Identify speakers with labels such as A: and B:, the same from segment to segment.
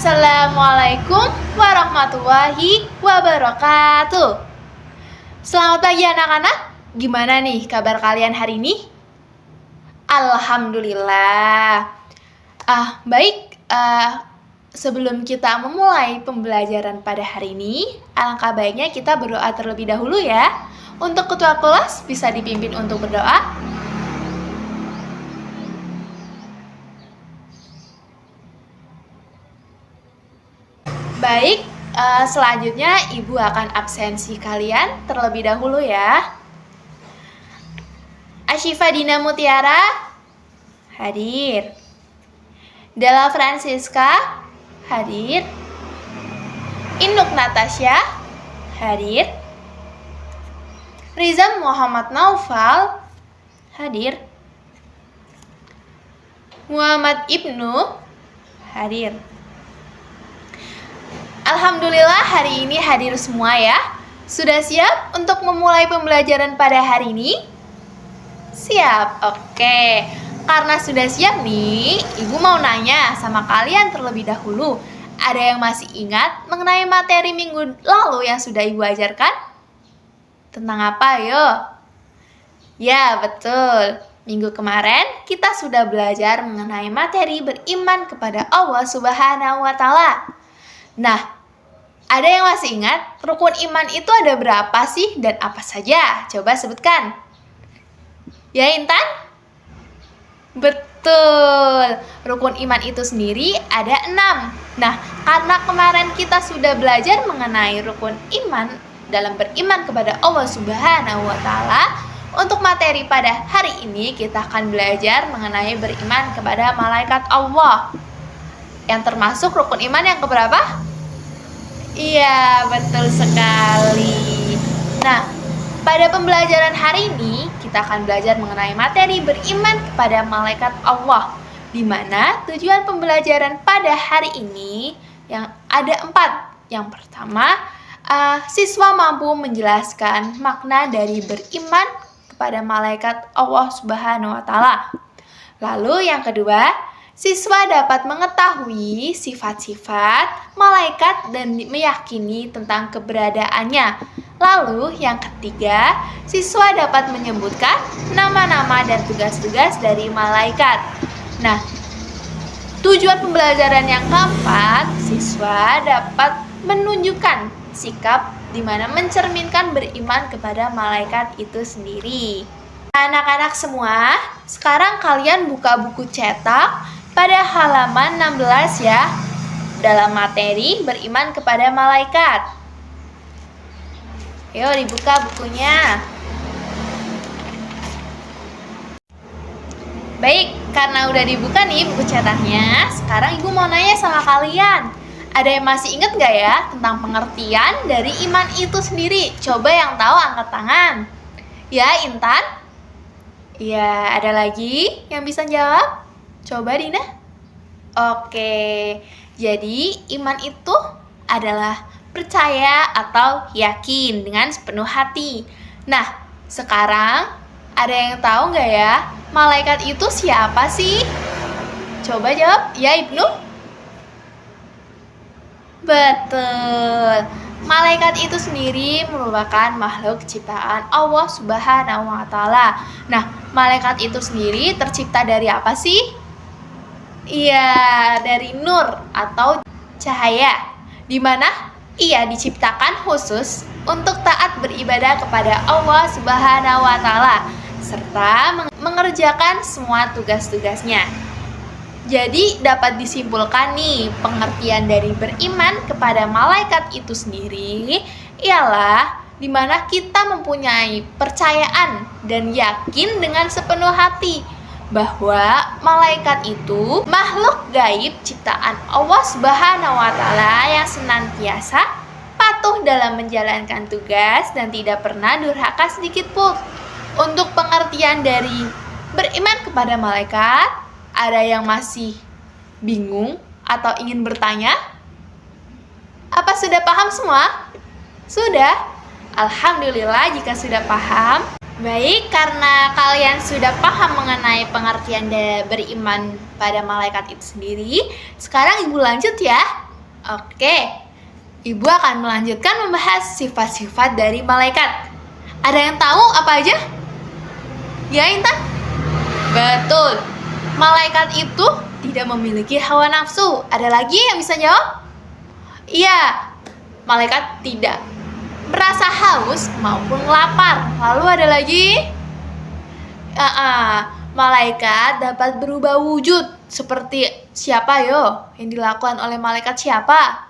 A: Assalamualaikum warahmatullahi wabarakatuh. Selamat pagi anak-anak. Gimana nih kabar kalian hari ini? Alhamdulillah. Baik. Sebelum kita memulai pembelajaran pada hari ini, alangkah baiknya kita berdoa terlebih dahulu ya. Untuk ketua kelas bisa dipimpin untuk berdoa. Baik, selanjutnya Ibu akan absensi kalian terlebih dahulu ya. Asyifa Dina Mutiara hadir. Della Francisca hadir. Induk Natasha hadir. Riza Muhammad Naufal hadir. Muhammad Ibnu hadir. Alhamdulillah hari ini hadir semua ya. Sudah siap untuk memulai pembelajaran pada hari ini? Siap, oke. Karena sudah siap nih, Ibu mau nanya sama kalian terlebih dahulu. Ada yang masih ingat mengenai materi minggu lalu yang sudah Ibu ajarkan? Tentang apa yo? Ya, betul. Minggu kemarin kita sudah belajar mengenai materi beriman kepada Allah Subhanahu wa Ta'ala. Nah, ada yang masih ingat rukun iman itu ada berapa sih dan apa saja? Coba sebutkan. Ya Intan? Betul, rukun iman itu sendiri ada 6. Nah, karena kemarin kita sudah belajar mengenai rukun iman dalam beriman kepada Allah Subhanahu wa Ta'ala, untuk materi pada hari ini kita akan belajar mengenai beriman kepada malaikat Allah. Yang termasuk rukun iman yang keberapa? Iya, betul sekali. Nah, pada pembelajaran hari ini kita akan belajar mengenai materi beriman kepada malaikat Allah, di mana tujuan pembelajaran pada hari ini yang ada 4. Yang pertama, siswa mampu menjelaskan makna dari beriman kepada malaikat Allah Subhanahu wa Ta'ala. Lalu yang kedua, siswa dapat mengetahui sifat-sifat malaikat dan meyakini tentang keberadaannya. Lalu yang ketiga, siswa dapat menyebutkan nama-nama dan tugas-tugas dari malaikat. Nah, tujuan pembelajaran yang keempat, siswa dapat menunjukkan sikap di mana mencerminkan beriman kepada malaikat itu sendiri. Anak-anak semua, sekarang kalian buka buku cetak pada halaman 16 ya, dalam materi beriman kepada malaikat. Yuk dibuka bukunya. Baik, karena udah dibuka nih buku cetaknya, sekarang Ibu mau nanya sama kalian. Ada yang masih ingat gak ya tentang pengertian dari iman itu sendiri? Coba yang tahu angkat tangan. Ya, Intan? Ya, ada lagi yang bisa jawab? Coba Dina. Oke, jadi iman itu adalah percaya atau yakin dengan sepenuh hati. Nah, sekarang ada yang tahu nggak ya malaikat itu siapa sih? Coba jawab, ya Ibnu. Betul. Malaikat itu sendiri merupakan makhluk ciptaan Allah Subhanahu wa Ta'ala. Nah, malaikat itu sendiri tercipta dari apa sih? Iya, dari nur atau cahaya, di mana ia diciptakan khusus untuk taat beribadah kepada Allah Subhanahu wa Ta'ala serta mengerjakan semua tugas-tugasnya. Jadi dapat disimpulkan nih, pengertian dari beriman kepada malaikat itu sendiri ialah di mana kita mempunyai percayaan dan yakin dengan sepenuh hati bahwa malaikat itu makhluk gaib ciptaan Allah Subhanahu wa Ta'ala yang senantiasa patuh dalam menjalankan tugas dan tidak pernah durhaka sedikit pun. Untuk pengertian dari beriman kepada malaikat, ada yang masih bingung atau ingin bertanya? Apa sudah paham semua? Sudah? Alhamdulillah jika sudah paham. Baik, karena kalian sudah paham mengenai pengertian beriman pada malaikat itu sendiri, sekarang Ibu lanjut ya. Oke, Ibu akan melanjutkan membahas sifat-sifat dari malaikat. Ada yang tahu apa aja? Ya, Intan? Betul. Malaikat itu tidak memiliki hawa nafsu. Ada lagi yang bisa jawab? Iya, malaikat tidak merasa haus maupun lapar. Lalu ada lagi? Malaikat dapat berubah wujud. Seperti siapa yo? Yang dilakukan oleh malaikat siapa?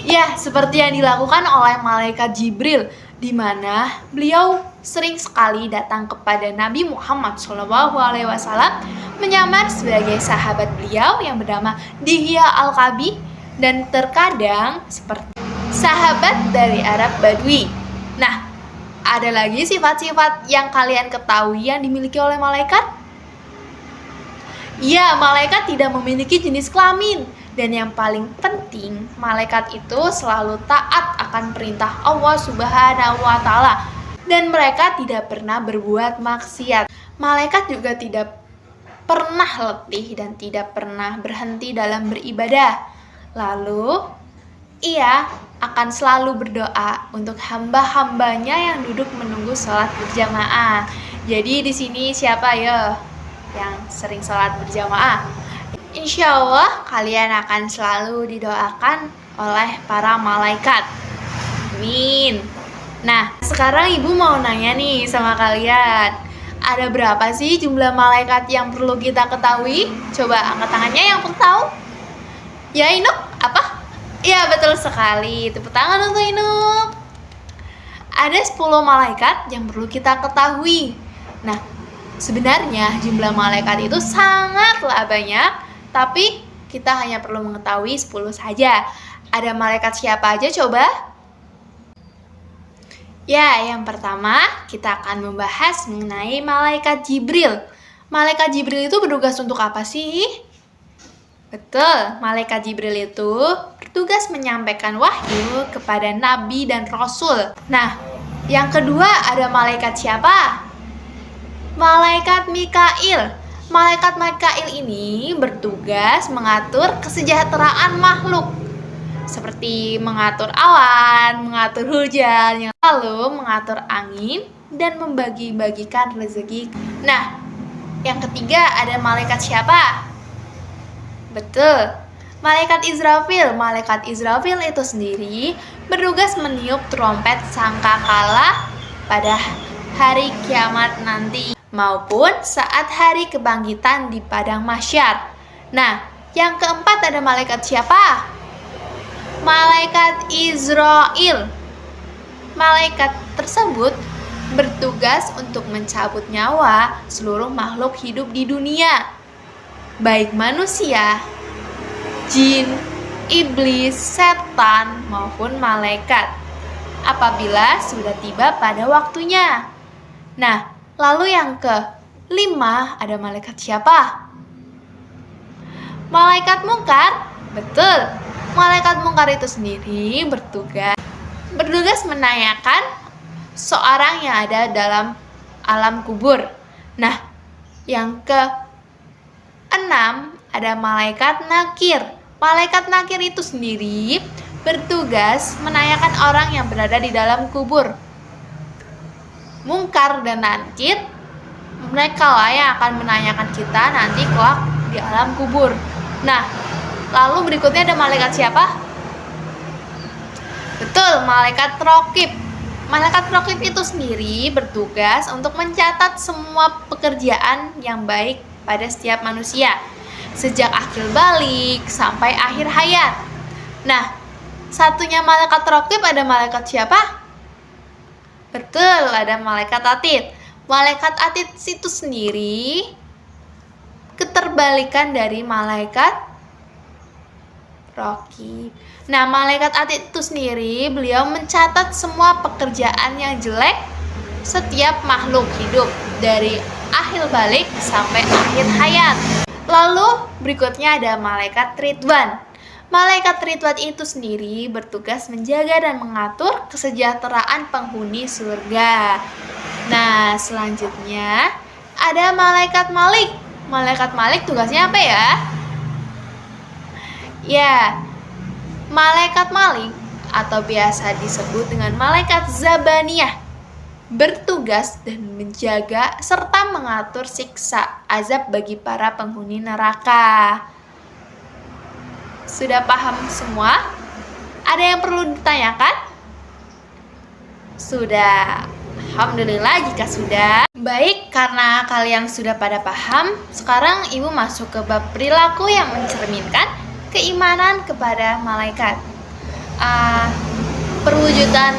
A: Ya, seperti yang dilakukan oleh malaikat Jibril, di mana beliau sering sekali datang kepada Nabi Muhammad SAW menyamar sebagai sahabat beliau yang bernama Dihya Al-Kalbi dan terkadang seperti sahabat dari Arab Badui. Nah, ada lagi sifat-sifat yang kalian ketahui yang dimiliki oleh malaikat? Ya, malaikat tidak memiliki jenis kelamin. Dan yang paling penting, malaikat itu selalu taat akan perintah Allah Subhanahu wa Ta'ala, dan mereka tidak pernah berbuat maksiat. Malaikat juga tidak pernah letih dan tidak pernah berhenti dalam beribadah. Lalu, ia akan selalu berdoa untuk hamba-hambanya yang duduk menunggu sholat berjamaah. Jadi di sini siapa ya yang sering sholat berjamaah? Insya Allah kalian akan selalu didoakan oleh para malaikat. Amin. Nah, sekarang Ibu mau nanya nih sama kalian. Ada berapa sih jumlah malaikat yang perlu kita ketahui? Coba angkat tangannya yang perlu tahu. Ya, Inuk, apa? Ya, betul sekali. Tepuk tangan untuk Inuk. Ada 10 malaikat yang perlu kita ketahui. Nah, sebenarnya jumlah malaikat itu sangatlah banyak, tapi kita hanya perlu mengetahui 10 saja. Ada malaikat siapa aja coba? Ya, yang pertama kita akan membahas mengenai malaikat Jibril. Malaikat Jibril itu bertugas untuk apa sih? Betul, malaikat Jibril itu bertugas menyampaikan wahyu kepada nabi dan rasul. Nah, yang kedua ada malaikat siapa? Malaikat Mikail. Malaikat Mikail ini bertugas mengatur kesejahteraan makhluk, seperti mengatur awan, mengatur hujan, lalu mengatur angin, dan membagi-bagikan rezeki. Nah, yang ketiga ada malaikat siapa? Betul, malaikat Israfil. Malaikat Israfil itu sendiri bertugas meniup trompet sangkakala pada hari kiamat nanti, maupun saat hari kebangkitan di padang mahsyar. Nah, yang keempat ada malaikat siapa? Malaikat Israel. Malaikat tersebut bertugas untuk mencabut nyawa seluruh makhluk hidup di dunia, baik manusia, jin, iblis, setan, maupun malaikat, apabila sudah tiba pada waktunya. Nah, lalu yang kelima ada malaikat siapa? Malaikat mungkar. Betul, malaikat mungkar itu sendiri bertugas menanyakan seorang yang ada dalam alam kubur. Nah, yang keenam ada malaikat nakir. Malaikat nakir itu sendiri bertugas menanyakan orang yang berada di dalam kubur. Mungkar dan nakir, mereka lah yang akan menanyakan kita nanti kelak di alam kubur. Nah, lalu berikutnya ada malaikat siapa? Betul, malaikat raqib. Malaikat raqib itu sendiri bertugas untuk mencatat semua pekerjaan yang baik pada setiap manusia, sejak akil balik sampai akhir hayat. Nah, satunya malaikat raqib ada malaikat siapa? Betul, ada malaikat atid. Malaikat atid itu sendiri keterbalikan dari malaikat raqib. Nah, malaikat atid itu sendiri beliau mencatat semua pekerjaan yang jelek setiap makhluk hidup dari akhir balik sampai akhir hayat. Lalu berikutnya ada malaikat Ridwan. Malaikat Ridwan itu sendiri bertugas menjaga dan mengatur kesejahteraan penghuni surga. Nah, selanjutnya ada malaikat Malik. Malaikat Malik tugasnya apa ya? Ya, Malaikat Malik atau biasa disebut dengan malaikat Zabaniyah bertugas dan menjaga serta mengatur siksa azab bagi para penghuni neraka. Sudah paham semua? Ada yang perlu ditanyakan? Sudah. Alhamdulillah jika sudah. Baik, karena kalian sudah pada paham, sekarang Ibu masuk ke bab perilaku yang mencerminkan keimanan kepada malaikat. Perwujudan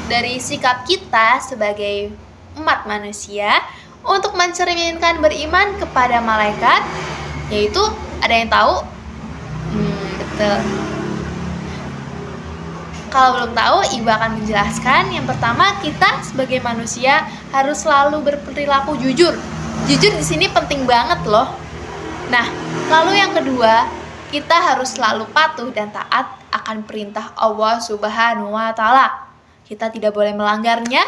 A: dari sikap kita sebagai umat manusia untuk mencerminkan beriman kepada malaikat, yaitu ada yang tahu? Betul. Kalau belum tahu, Ibu akan menjelaskan. Yang pertama, kita sebagai manusia harus selalu berperilaku jujur. Jujur di sini penting banget loh. Nah, lalu yang kedua, kita harus selalu patuh dan taat akan perintah Allah Subhanahu wa Ta'ala. Kita tidak boleh melanggarnya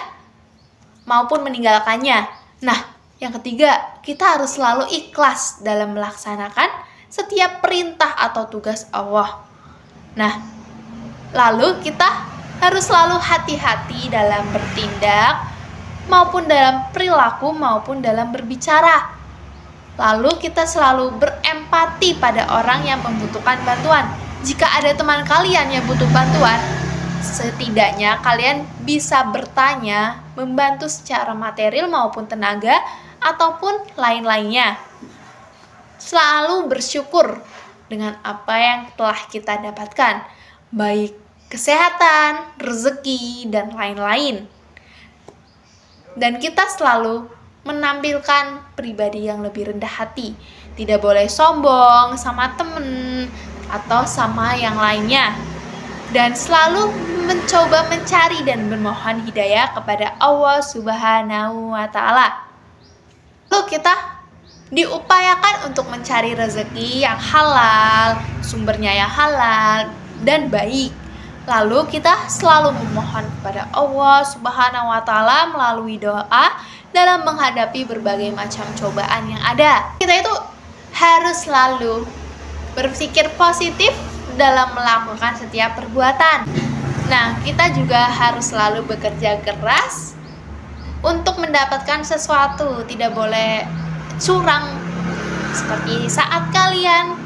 A: maupun meninggalkannya. Nah, yang ketiga, kita harus selalu ikhlas dalam melaksanakan setiap perintah atau tugas Allah. Nah, lalu kita harus selalu hati-hati dalam bertindak maupun dalam perilaku maupun dalam berbicara. Lalu kita selalu berempati pada orang yang membutuhkan bantuan. Jika ada teman kalian yang butuh bantuan, setidaknya kalian bisa bertanya, membantu secara material maupun tenaga ataupun lain-lainnya. Selalu bersyukur dengan apa yang telah kita dapatkan, baik kesehatan, rezeki, dan lain-lain. Dan kita selalu menampilkan pribadi yang lebih rendah hati. Tidak boleh sombong sama temen atau sama yang lainnya. Dan selalu mencoba mencari dan bermohon hidayah kepada Allah Subhanahu wa Ta'ala. Lalu kita diupayakan untuk mencari rezeki yang halal, sumbernya yang halal dan baik. Lalu kita selalu memohon kepada Allah Subhanahu wa Ta'ala melalui doa dalam menghadapi berbagai macam cobaan yang ada. Kita itu harus selalu berpikir positif dalam melakukan setiap perbuatan. Nah, kita juga harus selalu bekerja keras untuk mendapatkan sesuatu. Tidak boleh curang. Seperti saat kalian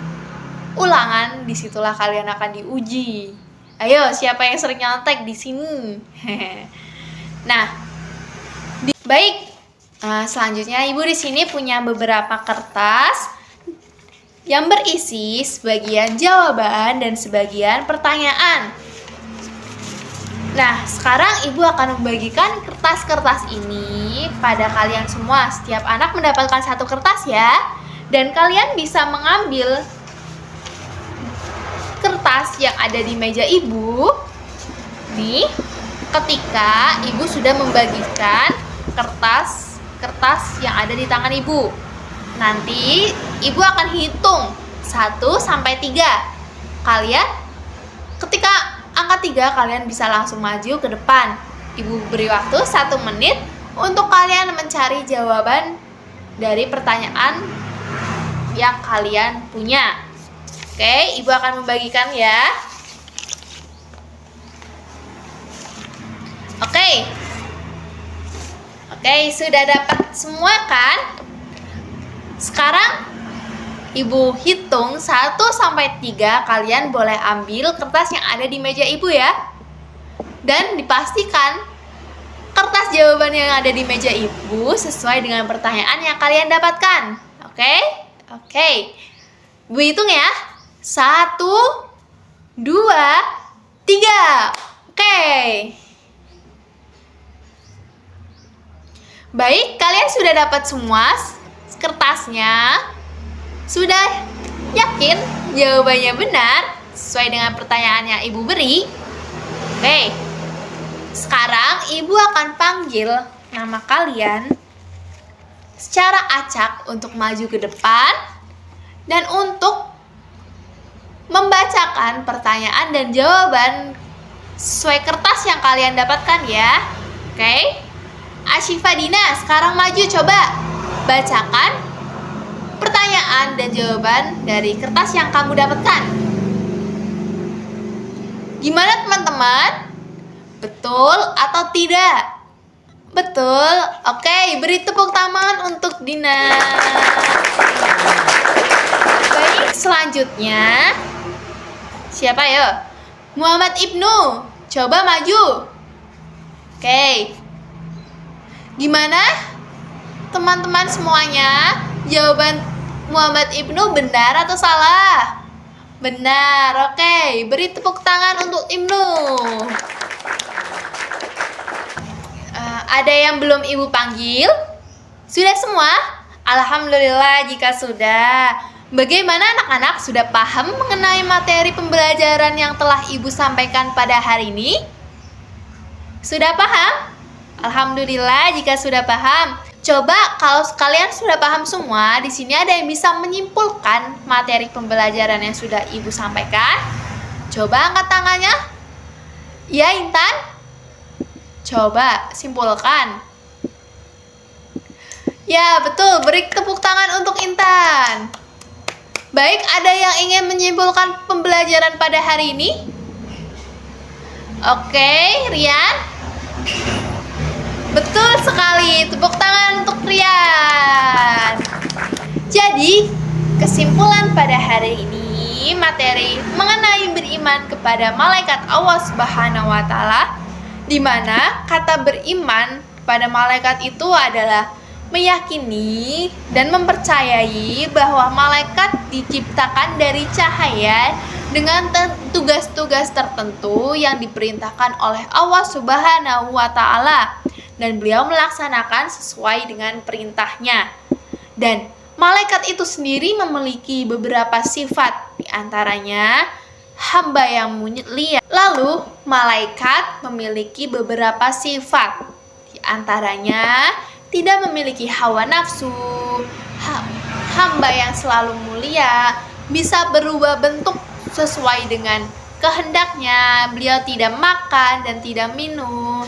A: ulangan, disitulah kalian akan diuji. Ayo, siapa yang sering nyontek di sini? Nah, baik. Selanjutnya Ibu di sini punya beberapa kertas yang berisi sebagian jawaban dan sebagian pertanyaan. Nah, sekarang Ibu akan membagikan kertas-kertas ini pada kalian semua. Setiap anak mendapatkan satu kertas ya. Dan kalian bisa mengambil kertas yang ada di meja Ibu nih ketika Ibu sudah membagikan kertas yang ada di tangan Ibu. Nanti Ibu akan hitung 1 sampai 3. Kalian ketika angka 3 kalian bisa langsung maju ke depan. Ibu beri waktu 1 menit untuk kalian mencari jawaban dari pertanyaan yang kalian punya. Oke, Ibu akan membagikan ya. Oke, sudah dapat semua kan? Sekarang Ibu hitung 1 sampai 3, kalian boleh ambil kertas yang ada di meja Ibu ya. Dan dipastikan kertas jawaban yang ada di meja Ibu sesuai dengan pertanyaan yang kalian dapatkan. Oke. Ibu hitung ya. 1, 2, 3. Oke. Baik, kalian sudah dapat semua kertasnya. Sudah yakin jawabannya benar sesuai dengan pertanyaan yang Ibu beri? Oke. Sekarang Ibu akan panggil nama kalian secara acak untuk maju ke depan dan untuk membacakan pertanyaan dan jawaban sesuai kertas yang kalian dapatkan ya. Oke. Asyifa Dina, sekarang maju coba bacakan pertanyaan dan jawaban dari kertas yang kamu dapatkan. Gimana teman-teman? Betul atau tidak? Betul. Oke, beri tepuk tangan untuk Dina. Baik, selanjutnya siapa ya? Muhammad Ibnu. Coba maju. Oke. Gimana? Teman-teman semuanya, jawaban Muhammad Ibnu benar atau salah? Benar. Oke, beri tepuk tangan untuk Ibnu. Ada yang belum Ibu panggil? Sudah semua? Alhamdulillah jika sudah. Bagaimana anak-anak, sudah paham mengenai materi pembelajaran yang telah Ibu sampaikan pada hari ini? Sudah paham? Alhamdulillah jika sudah paham. Coba kalau kalian sudah paham semua, di sini ada yang bisa menyimpulkan materi pembelajaran yang sudah Ibu sampaikan? Coba angkat tangannya. Ya, Intan? Coba simpulkan. Ya, betul. Beri tepuk tangan untuk Intan. Baik, ada yang ingin menyimpulkan pembelajaran pada hari ini? Oke, Rian. Betul sekali. Tepuk tangan untuk Rian. Jadi, kesimpulan pada hari ini materi mengenai beriman kepada malaikat Allah Subhanahu wa taala, di mana kata beriman pada malaikat itu adalah meyakini dan mempercayai bahwa malaikat diciptakan dari cahaya dengan tugas-tugas tertentu yang diperintahkan oleh Allah Subhanahu wa taala, dan beliau melaksanakan sesuai dengan perintahnya. Dan malaikat itu sendiri memiliki beberapa sifat, diantaranya hamba yang mulia. Lalu malaikat memiliki beberapa sifat, diantaranya tidak memiliki hawa nafsu, hamba yang selalu mulia, bisa berubah bentuk sesuai dengan kehendaknya, beliau tidak makan dan tidak minum,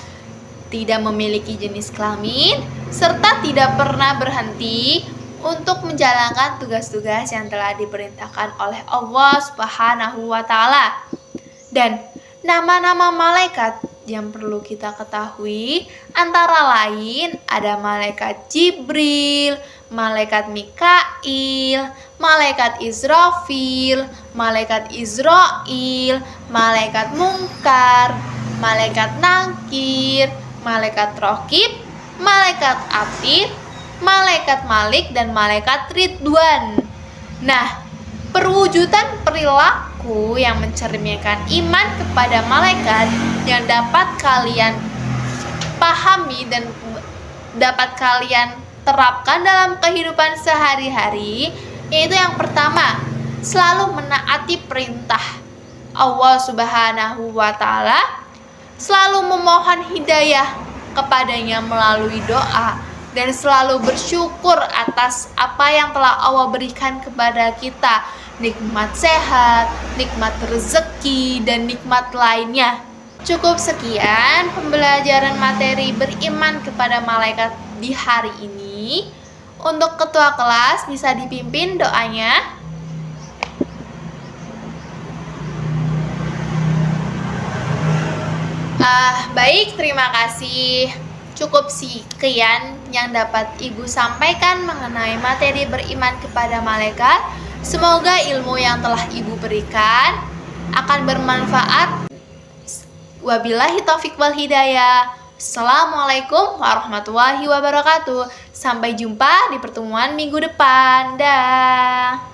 A: tidak memiliki jenis kelamin, serta tidak pernah berhenti untuk menjalankan tugas-tugas yang telah diperintahkan oleh Allah Subhanahu wa taala. Dan nama-nama malaikat yang perlu kita ketahui antara lain ada malaikat Jibril, malaikat Mikail, malaikat Israfil, malaikat Israil, malaikat Munkar, malaikat Nakir, malaikat Raqib, malaikat Atid, malaikat Malik, dan malaikat Ridwan. Nah, perwujudan perilaku yang mencerminkan iman kepada malaikat yang dapat kalian pahami dan dapat kalian terapkan dalam kehidupan sehari-hari, yaitu yang pertama, selalu menaati perintah Allah Subhanahu wa taala, selalu memohon hidayah kepadanya melalui doa, dan selalu bersyukur atas apa yang telah Allah berikan kepada kita, nikmat sehat, nikmat rezeki, dan nikmat lainnya. Cukup sekian pembelajaran materi beriman kepada malaikat di hari ini. Untuk ketua kelas bisa dipimpin doanya. Baik, terima kasih. Cukup sekian yang dapat Ibu sampaikan mengenai materi beriman kepada malaikat. Semoga ilmu yang telah Ibu berikan akan bermanfaat. Wabillahi taufiq wal hidayah. Assalamualaikum warahmatullahi wabarakatuh. Sampai jumpa di pertemuan minggu depan. Dah.